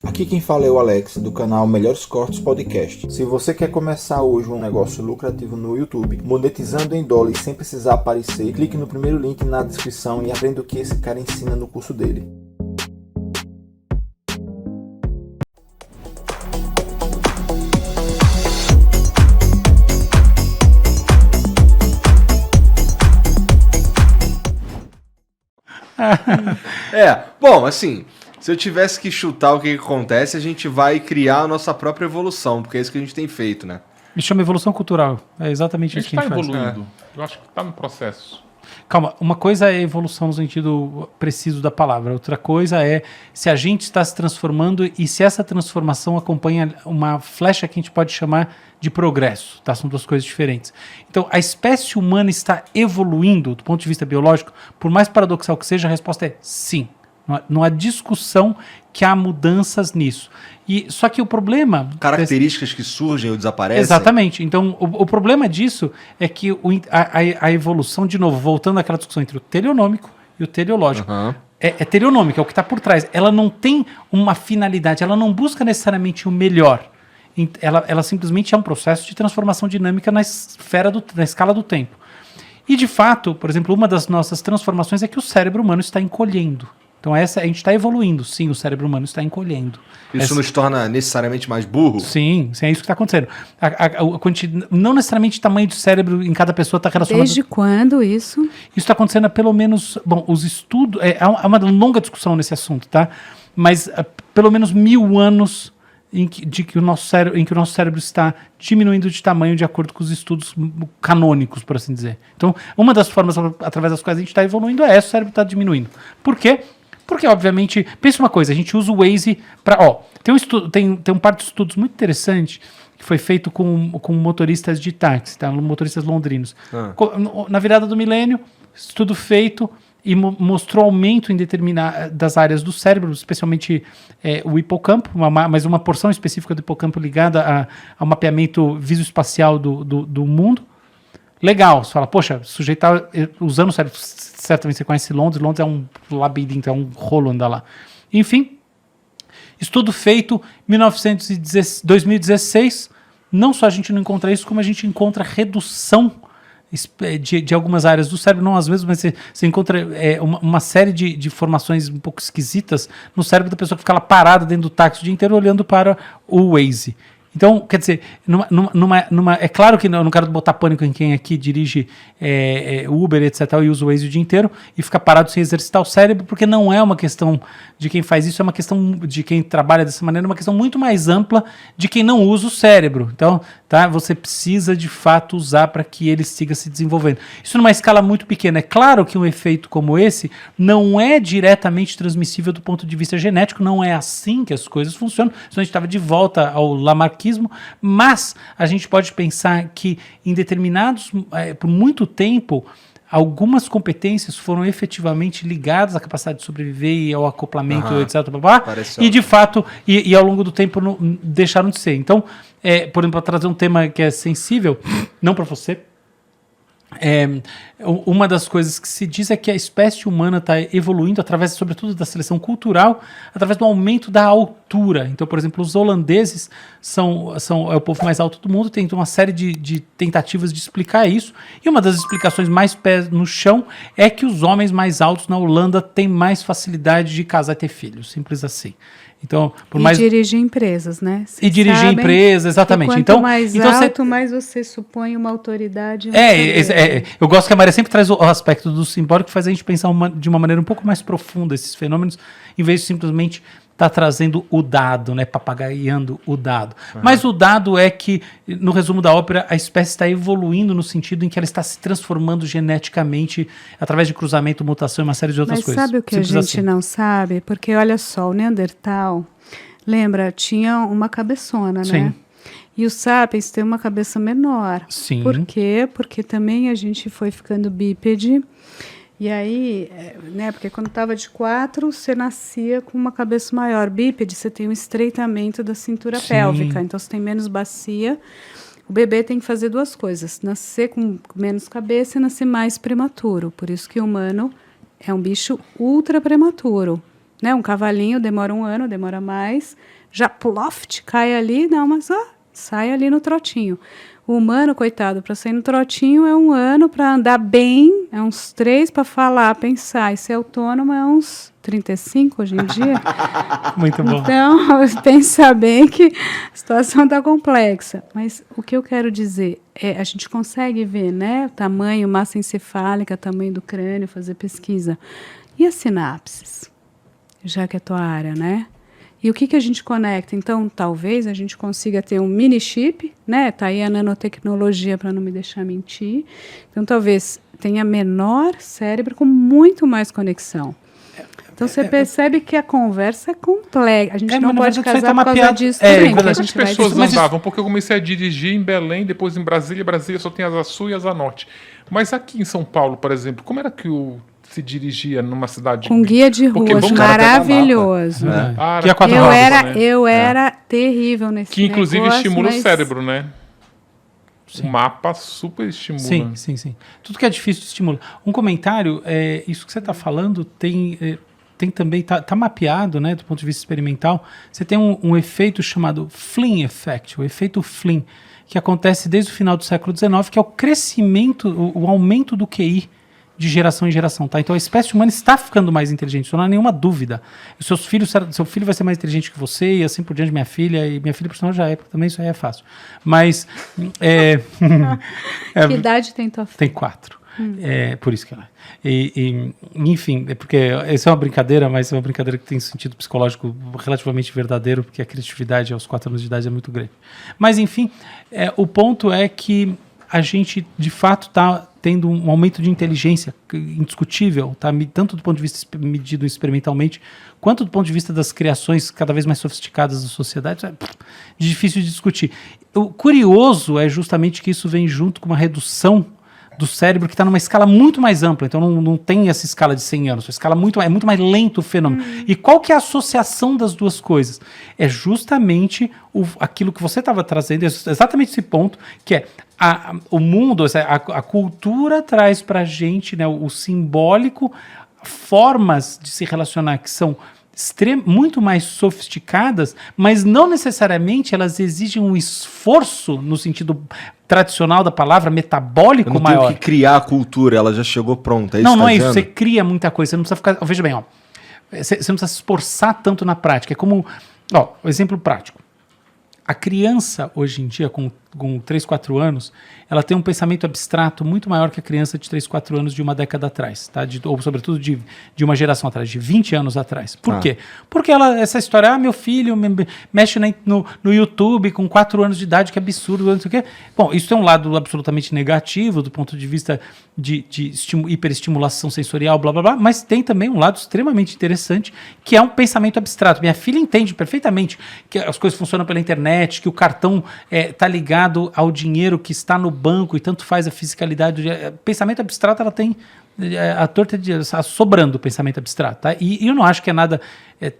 Aqui quem fala é o Alex, do canal Melhores Cortes Podcast. Se você quer começar hoje um negócio lucrativo no YouTube, monetizando em dólar e sem precisar aparecer, clique no primeiro link na descrição e aprenda o que esse cara ensina no curso dele. Bom, assim, se eu tivesse que chutar o que acontece, a gente vai criar a nossa própria evolução, porque é isso que a gente tem feito, né? Me chama evolução cultural. É exatamente A isso gente que a está gente faz. evoluindo. Eu acho que está no processo. Calma, uma coisa é evolução no sentido preciso da palavra, outra coisa é se a gente está se transformando e se essa transformação acompanha uma flecha que a gente pode chamar de progresso, tá? São duas coisas diferentes. Então, a espécie humana está evoluindo do ponto de vista biológico, por mais paradoxal que seja, a resposta é sim. Não há discussão que há mudanças nisso. Só que o problema... Características que surgem ou desaparecem. Exatamente. Então, o problema disso é que a evolução, de novo, voltando àquela discussão entre o teleonômico e o teleológico, é teleonômica, é o que está por trás. Ela não tem uma finalidade, ela não busca necessariamente o melhor. Ela simplesmente é um processo de transformação dinâmica na escala do tempo. E, de fato, por exemplo, uma das nossas transformações é que o cérebro humano está encolhendo. Então a gente está evoluindo, sim, o cérebro humano está encolhendo. Isso nos torna necessariamente mais burro? Sim, é isso que está acontecendo. Não necessariamente o tamanho do cérebro em cada pessoa está relacionado... Desde quando isso? Isso está acontecendo há pelo menos... Bom, os estudos... Há uma longa discussão nesse assunto, tá? Mas há pelo menos 1000 anos em que o nosso cérebro está diminuindo de tamanho de acordo com os estudos canônicos, por assim dizer. Então, uma das formas através das quais a gente está evoluindo é essa, o cérebro está diminuindo. Por quê? Porque, obviamente, pensa uma coisa, a gente usa o Waze para... Tem um par de estudos muito interessante que foi feito com motoristas de táxi, tá? Motoristas londrinos. Na virada do milênio, estudo feito e mostrou aumento em determinadas áreas do cérebro, especialmente o hipocampo, mas uma porção específica do hipocampo ligada ao mapeamento visoespacial do mundo. Legal, você fala, poxa, o sujeito está usando o cérebro, certamente você conhece Londres é um labirinto, é um rolo andar lá. Enfim, estudo feito em 2016, não só a gente não encontra isso, como a gente encontra redução de algumas áreas do cérebro, não às vezes, mas você encontra uma série de formações um pouco esquisitas no cérebro da pessoa que fica lá parada dentro do táxi o dia inteiro olhando para o Waze. Então, quer dizer, é claro que eu não quero botar pânico em quem aqui dirige Uber, etc., e usa o Waze o dia inteiro e fica parado sem exercitar o cérebro, porque não é uma questão de quem faz isso, é uma questão de quem trabalha dessa maneira, é uma questão muito mais ampla de quem não usa o cérebro. Então, tá, você precisa, de fato, usar para que ele siga se desenvolvendo. Isso numa escala muito pequena. É claro que um efeito como esse não é diretamente transmissível do ponto de vista genético, não é assim que as coisas funcionam, senão a gente estava de volta ao Lamarckismo, mas a gente pode pensar que em determinados, por muito tempo, algumas competências foram efetivamente ligadas à capacidade de sobreviver e ao acoplamento, etc. E de fato, e ao longo do tempo deixaram de ser. Então, por exemplo, para trazer um tema que é sensível, não para você, uma das coisas que se diz é que a espécie humana está evoluindo através, sobretudo, da seleção cultural, através do aumento da altura. Então, por exemplo, os holandeses é o povo mais alto do mundo, tem uma série de tentativas de explicar isso, e uma das explicações mais pés no chão é que os homens mais altos na Holanda têm mais facilidade de casar e ter filhos, simples assim. Então, dirigir empresas, né? Vocês dirigir empresas, exatamente. Quanto mais alto, mais você supõe uma autoridade. Eu gosto que a Maria sempre traz o aspecto do simbólico que faz a gente pensar de uma maneira um pouco mais profunda esses fenômenos, em vez de simplesmente estar trazendo o dado, né, papagaiando o dado. Mas o dado é que, no resumo da ópera, a espécie está evoluindo no sentido em que ela está se transformando geneticamente através de cruzamento, mutação e uma série de outras coisas. Mas sabe o que simples a gente não sabe? Porque, olha só, o Neandertal, lembra, tinha uma cabeçona, Sim. né? E os sapiens têm uma cabeça menor. Sim. Por quê? Porque também a gente foi ficando bípede. E aí, né, porque quando estava de 4, você nascia com uma cabeça maior. Bípede, você tem um estreitamento da cintura pélvica, então você tem menos bacia. O bebê tem que fazer duas coisas, nascer com menos cabeça e nascer mais prematuro. Por isso que o humano é um bicho ultra prematuro. né? Um cavalinho demora 1 ano, demora mais, já ploft, cai ali, não, mas sai ali no trotinho. O humano, coitado, para sair no trotinho é 1 ano, para andar bem é uns 3, para falar, pensar e ser autônomo é uns 35 hoje em dia. Muito bom. Então, pensa bem que a situação está complexa. Mas o que eu quero dizer é, a gente consegue ver, né, o tamanho, massa encefálica, tamanho do crânio, fazer pesquisa. E as sinapses? Já que é tua área, né? E o que a gente conecta? Então, talvez a gente consiga ter um mini chip, né? Tá aí a nanotecnologia para não me deixar mentir. Então, talvez tenha menor cérebro com muito mais conexão. Então, você percebe que a conversa é complexa. A gente não pode casar por causa disso também. Quantas pessoas andavam? Porque eu comecei a dirigir em Belém, depois em Brasília. Brasília só tem a Asa Sul e a Asa Norte. Mas aqui em São Paulo, por exemplo, como era que se dirigia numa cidade... Com guia de ruas, maravilhoso. Eu era terrível nesse que inclusive negócio, estimula o cérebro, né? Sim. O mapa super estimula. Sim. Tudo que é difícil estimula. Um comentário, isso que você está falando tem também, tá mapeado, né, do ponto de vista experimental. Você tem um efeito chamado Flynn Effect, o efeito Flynn, que acontece desde o final do século XIX, que é o crescimento, o aumento do QI de geração em geração, tá? Então a espécie humana está ficando mais inteligente, isso não há nenhuma dúvida. Seu filho vai ser mais inteligente que você e assim por diante, minha filha, por sinal já é, porque também isso aí é fácil. Mas... que idade tem tua filha? Tem 4. Por isso que ela... enfim, é porque essa é uma brincadeira, mas é uma brincadeira que tem sentido psicológico relativamente verdadeiro, porque a criatividade aos 4 anos de idade é muito grande. Mas enfim, o ponto é que a gente de fato está tendo um aumento de inteligência indiscutível, tá? Tanto do ponto de vista medido experimentalmente, quanto do ponto de vista das criações cada vez mais sofisticadas da sociedade, é difícil de discutir. O curioso é justamente que isso vem junto com uma redução do cérebro que está numa escala muito mais ampla, então não tem essa escala de 100 anos, é muito mais lento o fenômeno. E qual que é a associação das duas coisas? É justamente aquilo que você estava trazendo, exatamente esse ponto, que é o mundo, a cultura traz para a gente, né, o simbólico, formas de se relacionar que são muito mais sofisticadas, mas não necessariamente elas exigem um esforço no sentido tradicional da palavra, metabólico maior. Eu não tenho que criar a cultura, ela já chegou pronta. Não é isso, você cria muita coisa, você não precisa ficar... Veja bem, você não precisa se esforçar tanto na prática, é como... exemplo prático. A criança, hoje em dia, com 3, 4 anos, ela tem um pensamento abstrato muito maior que a criança de 3, 4 anos de uma década atrás, tá? Ou sobretudo de uma geração atrás, de 20 anos atrás. Por quê? Porque essa história, meu filho mexe no YouTube com 4 anos de idade, que absurdo, não sei o quê. Bom, isso tem um lado absolutamente negativo do ponto de vista de hiperestimulação sensorial, blá, blá, blá, mas tem também um lado extremamente interessante, que é um pensamento abstrato. Minha filha entende perfeitamente que as coisas funcionam pela internet, que o cartão está ligado ao dinheiro que está no banco e tanto faz a fiscalidade. Pensamento abstrato, ela tem sobrando o pensamento abstrato, tá? E eu não acho que é nada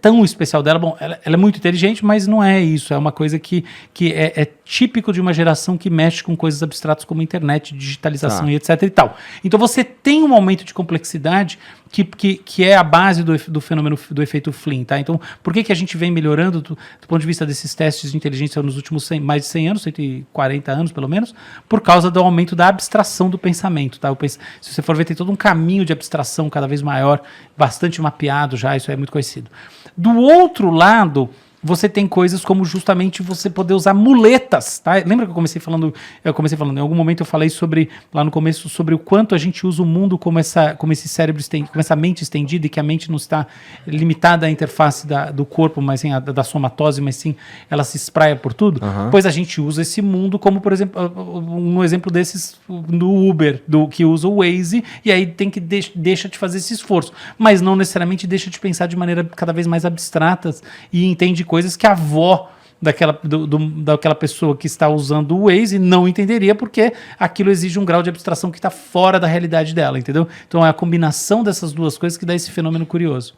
tão especial dela. Bom, ela é muito inteligente, mas não é isso. É uma coisa que é típico de uma geração que mexe com coisas abstratas como internet, digitalização e etc e tal. Então você tem um aumento de complexidade que é a base do fenômeno do efeito Flynn, tá? Então, por que a gente vem melhorando do ponto de vista desses testes de inteligência nos últimos mais de 100 anos, 140 anos pelo menos, por causa do aumento da abstração do pensamento, tá? Se você for ver, tem todo um caminho de abstração cada vez maior, bastante mapeado já, isso é muito conhecido. Do outro lado, você tem coisas como justamente você poder usar muletas, tá? Lembra que eu comecei falando, em algum momento eu falei lá no começo, sobre o quanto a gente usa o mundo como esse cérebro como essa mente estendida, e que a mente não está limitada à interface do corpo, mas sim da somatose, mas sim ela se espraia por tudo. Pois a gente usa esse mundo como, por exemplo, um exemplo desses no Uber, que usa o Waze, e aí deixa de fazer esse esforço, mas não necessariamente deixa de pensar de maneira cada vez mais abstrata e entende coisas que a avó daquela pessoa que está usando o Waze não entenderia, porque aquilo exige um grau de abstração que está fora da realidade dela, entendeu? Então é a combinação dessas duas coisas que dá esse fenômeno curioso.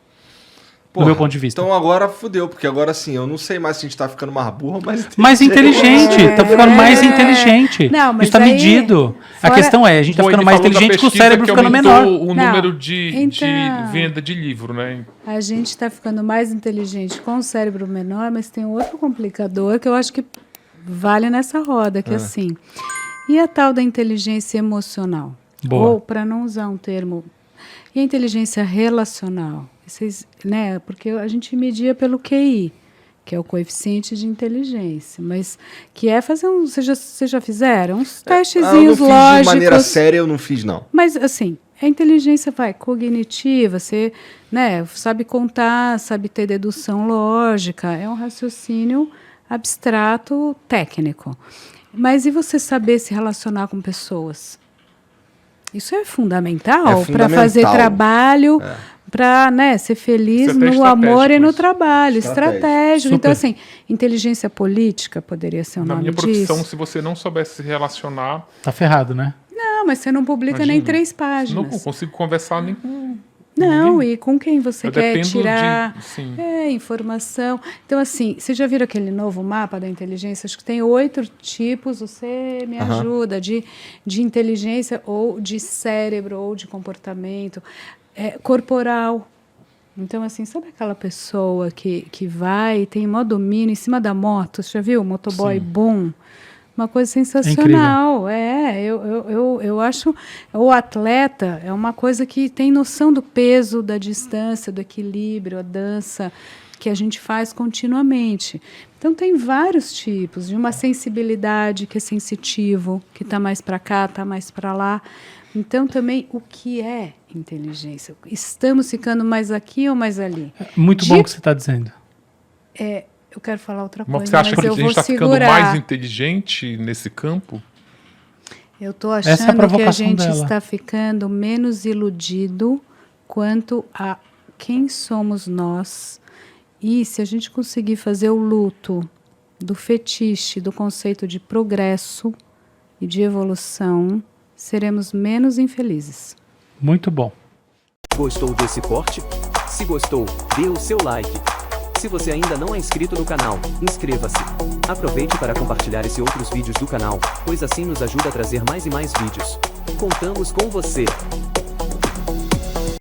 do meu ponto de vista. Então agora fudeu, porque agora sim, eu não sei mais se a gente tá ficando mais burro ou mais Mais inteligente, tá ficando mais inteligente. Não, mas isso tá aí, medido. A fora- questão é, a gente tá Bom, ficando ele mais falou da inteligente com o pesquisa cérebro que ficando aumentou menor. o Não, número de então- venda de livro, né? A gente está ficando mais inteligente com o cérebro menor, mas tem outro complicador que eu acho que vale nessa roda, que é assim. E a tal da inteligência emocional? Boa. Ou, para não usar um termo, e a inteligência relacional? Vocês, né, porque a gente media pelo QI, que é o coeficiente de inteligência, mas que é fazer um... Vocês já fizeram? Uns eu não testezinhos fiz lógicos. de maneira séria, eu não fiz, não. Mas, assim, a inteligência cognitiva, você, né, sabe contar, sabe ter dedução lógica, é um raciocínio abstrato técnico. Mas e você saber se relacionar com pessoas? Isso é fundamental para fazer trabalho, para, né, ser feliz Isso é até no amor e estratégico, no isso. trabalho, estratégico. Então, Super. assim, inteligência política poderia ser o Na nome minha profissão, disso. se você não soubesse se relacionar, Tá ferrado, né? Não, mas você não publica nem Imagina. 3 não páginas. consigo conversar nem com Não, ninguém. e com quem você Eu quer dependo tirar sim. informação. Então, assim, você já viram aquele novo mapa da inteligência? Acho que tem 8 tipos, você me ajuda, de inteligência ou de cérebro ou de comportamento. Corporal. Então, assim, sabe aquela pessoa que vai e tem maior domínio em cima da moto? Você já viu? Motoboy bom. Uma coisa sensacional. Eu acho o atleta é uma coisa que tem noção do peso, da distância, do equilíbrio, a dança que a gente faz continuamente. Então tem vários tipos, de uma sensibilidade que é sensitivo, que está mais para cá, está mais para lá. Então também o que é inteligência? Estamos ficando mais aqui ou mais ali? Muito bom o que você está dizendo. Eu quero falar outra Mas coisa, você acha mas que a eu gente vou está ficando segurar. mais inteligente nesse campo? Eu estou Essa é a achando que a provocação gente dela. está ficando menos iludido quanto a quem somos nós. E se a gente conseguir fazer o luto do fetiche, do conceito de progresso e de evolução, seremos menos infelizes. Muito bom. Gostou desse corte? Se gostou, dê o seu like. Se você ainda não é inscrito no canal, inscreva-se. Aproveite para compartilhar esse e outros vídeos do canal, pois assim nos ajuda a trazer mais e mais vídeos. Contamos com você!